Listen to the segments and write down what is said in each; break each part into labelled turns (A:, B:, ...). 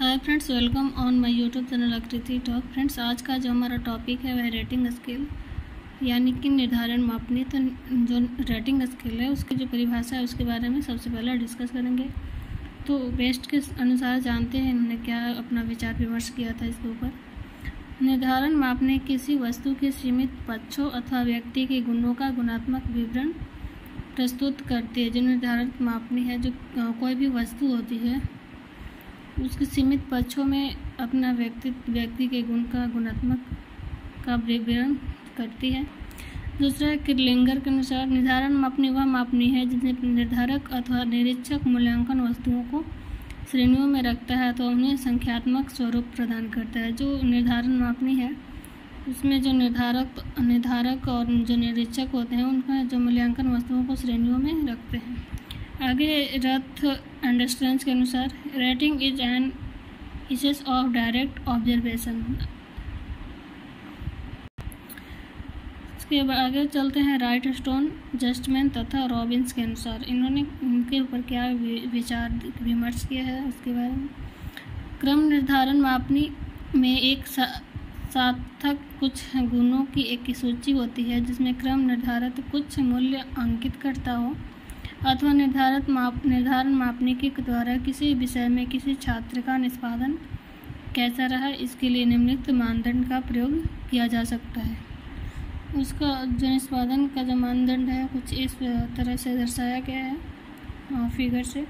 A: Hi friends, welcome on my YouTube channel आकृति talk. Friends, आज का जो हमारा टॉपिक है वह रेटिंग स्केल यानी कि निर्धारण मापनी। तो जो रेटिंग स्केल है उसकी जो परिभाषा है उसके बारे में सबसे पहले डिस्कस करेंगे। तो बेस्ट के अनुसार जानते हैं इन्होंने क्या अपना विचार विमर्श किया था इसके ऊपर। निर्धारण मापने किसी वस्तु के सीमित पक्षों अथवा व्यक्ति के गुणों का गुणात्मक विवरण प्रस्तुत करती है। जो निर्धारण मापनी है, जो कोई भी वस्तु होती है उसके सीमित पक्षों में अपना व्यक्ति के गुण का गुणात्मक का विवरण करती है। दूसरा है किर्लिंगर के अनुसार निर्धारण मापनी वह मापनी है जिसमें निर्धारक अथवा निरीक्षक मूल्यांकन वस्तुओं को श्रेणियों में रखता है तो उन्हें संख्यात्मक स्वरूप प्रदान करता है। जो निर्धारण मापनी है उसमें जो निर्धारक और जो निरीक्षक होते हैं उनका जो मूल्यांकन वस्तुओं को श्रेणियों में रखते हैं। आगे रथ अंडरस्टैंड्स के अनुसार rating is an issues of direct observation. इसके आगे चलते हैं राइट स्टोन, जस्टमैन तथा रॉबिन्स के अनुसार इन्होंने इनके ऊपर क्या विचार विमर्श किया है उसके बारे में। क्रम निर्धारण मापनी में एक सार्थक कुछ गुणों की एक सूची होती है जिसमें क्रम निर्धारित कुछ मूल्य अंकित करता हो अथवा निर्धारण मापने के द्वारा किसी विषय में किसी छात्र का निष्पादन कैसा रहा इसके लिए निम्नलिखित मानदंड का प्रयोग किया जा सकता है। उसका जो निष्पादन का जो मानदंड है कुछ इस तरह से दर्शाया गया है फिगर से।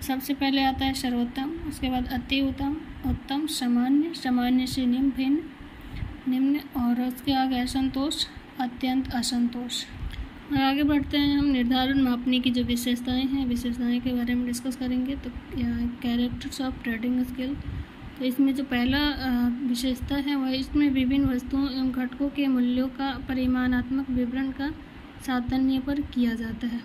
A: सबसे पहले आता है सर्वोत्तम, उसके बाद अति उत्तम, उत्तम, सामान्य, सामान्य से निम्न और उसके आगे असंतोष, अत्यंत असंतोष। और आगे बढ़ते हैं हम निर्धारण मापने की जो विशेषताएं हैं विशेषताएं के बारे में डिस्कस करेंगे। तो कैरेक्टर्स ऑफ रेटिंग स्केल, तो इसमें जो पहला विशेषता है वह इसमें विभिन्न वस्तुओं एवं घटकों के मूल्यों का परिमाणात्मक विवरण का सातत्य पर किया जाता है।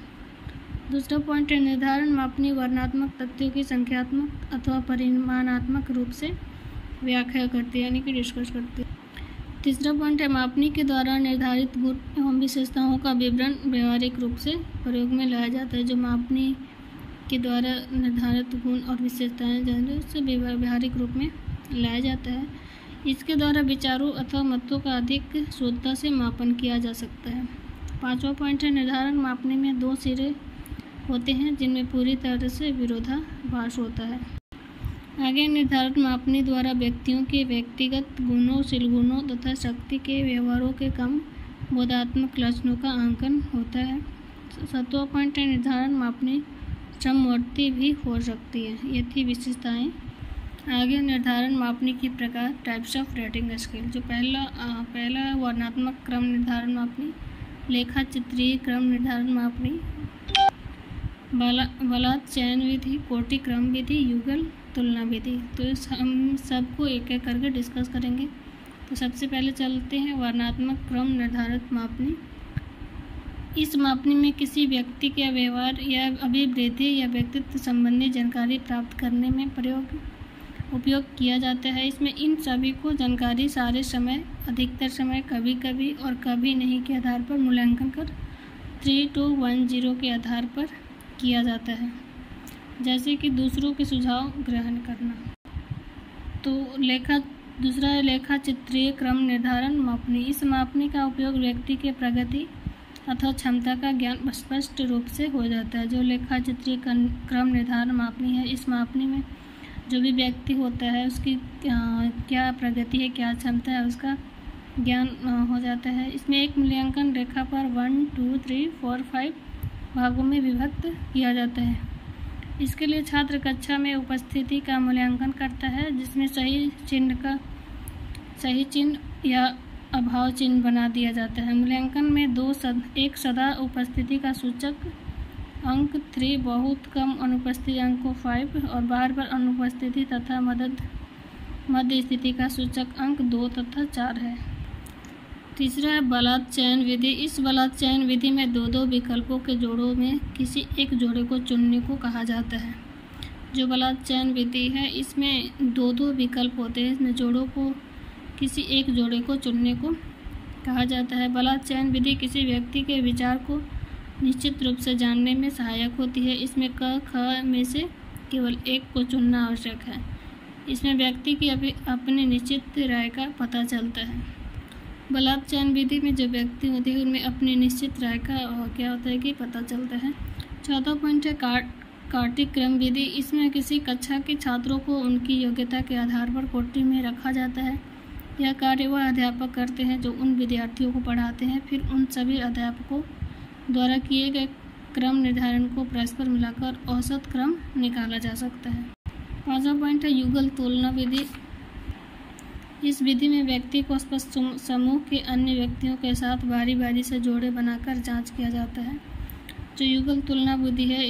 A: दूसरा पॉइंट है निर्धारण मापनी वर्णनात्मक तथ्यों की संख्यात्मक अथवा परिमाणात्मक रूप से व्याख्या करती है यानी कि डिस्कस करती है। तीसरा पॉइंट है मापनी के द्वारा निर्धारित गुण एवं विशेषताओं का विवरण व्यवहारिक रूप से प्रयोग में लाया जाता है। जो मापनी के द्वारा निर्धारित गुण और विशेषताएं जो है उससे व्यवहारिक रूप में लाया जाता है। इसके द्वारा विचारों अथवा मतों का अधिक शुद्धता से मापन किया जा सकता है। पांचवा पॉइंट है निर्धारण मापने में दो सिरे होते हैं जिनमें पूरी तरह से विरोधाभास होता है। आगे निर्धारण मापनी द्वारा व्यक्तियों के व्यक्तिगत गुणों, शीलगुणों तथा शक्ति के व्यवहारों के कम बोधात्मक लक्षणों का आंकन होता है। सातवां पॉइंट है निर्धारण मापनी समवर्ती भी हो सकती है। ये थी विशेषताएं। आगे निर्धारण मापनी की प्रकार, टाइप्स ऑफ रेटिंग स्केल। जो पहला वर्णनात्मक क्रम निर्धारण मापनी, लेखा चित्रीय क्रम निर्धारण मापनी, बलात् चयन विधि, कोटि क्रम विधि, युगल तुलना विधि। तो हम सबको एक एक करके डिस्कस करेंगे। तो सबसे पहले चलते हैं वर्णनात्मक क्रम निर्धारित मापनी। इस मापनी में किसी व्यक्ति के व्यवहार या अभिवृद्धि या व्यक्तित्व संबंधी जानकारी प्राप्त करने में उपयोग किया जाता है। इसमें इन सभी को जानकारी सारे समय, अधिकतर समय, कभी कभी और कभी नहीं के आधार पर मूल्यांकन कर 3 to 10 के आधार पर किया जाता है, जैसे कि दूसरों के सुझाव ग्रहण करना। तो दूसरा है लेखा चित्रीय क्रम निर्धारण मापनी। इस मापनी का उपयोग व्यक्ति के प्रगति अथवा क्षमता का ज्ञान स्पष्ट रूप से हो जाता है। जो लेखा चित्रीय क्रम निर्धारण मापनी है, इस मापनी में जो भी व्यक्ति होता है उसकी क्या प्रगति है, क्या क्षमता है, उसका ज्ञान हो जाता है। इसमें एक मूल्यांकन रेखा पर 1, 2, 3, 4, 5 भागों में विभक्त किया जाता है। इसके लिए छात्र कक्षा में उपस्थिति का मूल्यांकन करता है जिसमें सही चिन्ह या अभाव चिन्ह बना दिया जाता है। मूल्यांकन में एक सदा उपस्थिति का सूचक अंक 3, बहुत कम अनुपस्थिति अंक को 5 और बार बार अनुपस्थिति तथा मध्य स्थिति का सूचक अंक 2 तथा 4 है। तीसरा है बलात् चयन विधि। इस बलात् चयन विधि में दो विकल्पों के जोड़ों में किसी एक जोड़े को चुनने को कहा जाता है। जो बलात् चयन विधि है इसमें दो विकल्प होते हैं, इसमें किसी एक जोड़े को चुनने को कहा जाता है। बलात् चयन विधि किसी व्यक्ति के विचार को निश्चित रूप से जानने में सहायक होती है। इसमें क, ख में से केवल एक को चुनना आवश्यक है। इसमें व्यक्ति की अपनी निश्चित राय का पता चलता है। बलात् चयन विधि में जो व्यक्ति होते हैं उनमें अपनी निश्चित राय का क्या होता है कि पता चलता है। चौथा पॉइंट है कार्तिक क्रम विधि। इसमें किसी कक्षा के छात्रों को उनकी योग्यता के आधार पर कोटि में रखा जाता है। यह कार्य वह अध्यापक करते हैं जो उन विद्यार्थियों को पढ़ाते हैं। फिर उन सभी अध्यापकों द्वारा किए गए क्रम निर्धारण को परस्पर मिलाकर औसत क्रम निकाला जा सकता है। पांचवा पॉइंट है युगल तुलना विधि। इस विधि में व्यक्ति को स्पष्ट समूह के अन्य व्यक्तियों के साथ बारी बारी से जोड़े बनाकर जांच किया जाता है। जो युगल तुलना विधि है,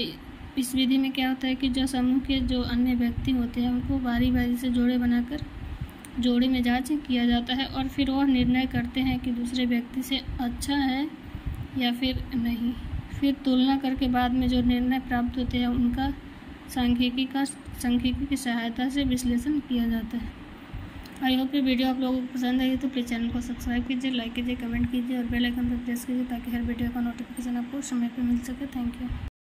A: इस विधि में क्या होता है कि जो समूह के जो अन्य व्यक्ति होते हैं उनको बारी बारी से जोड़े बनाकर जोड़े में जांच किया जाता है और फिर वह निर्णय करते हैं कि दूसरे व्यक्ति से अच्छा है या फिर नहीं। फिर तुलना करके बाद में जो निर्णय प्राप्त होते हैं उनका सांख्यिकी की सहायता से विश्लेषण किया जाता है। आई होप ये वीडियो आप लोगों को पसंद आई तो प्लीज़ चैनल को सब्सक्राइब कीजिए, लाइक कीजिए, कमेंट कीजिए और बेल आइकन पर प्रेस कीजिए ताकि हर वीडियो का नोटिफिकेशन आपको समय पर मिल सके। Thank you.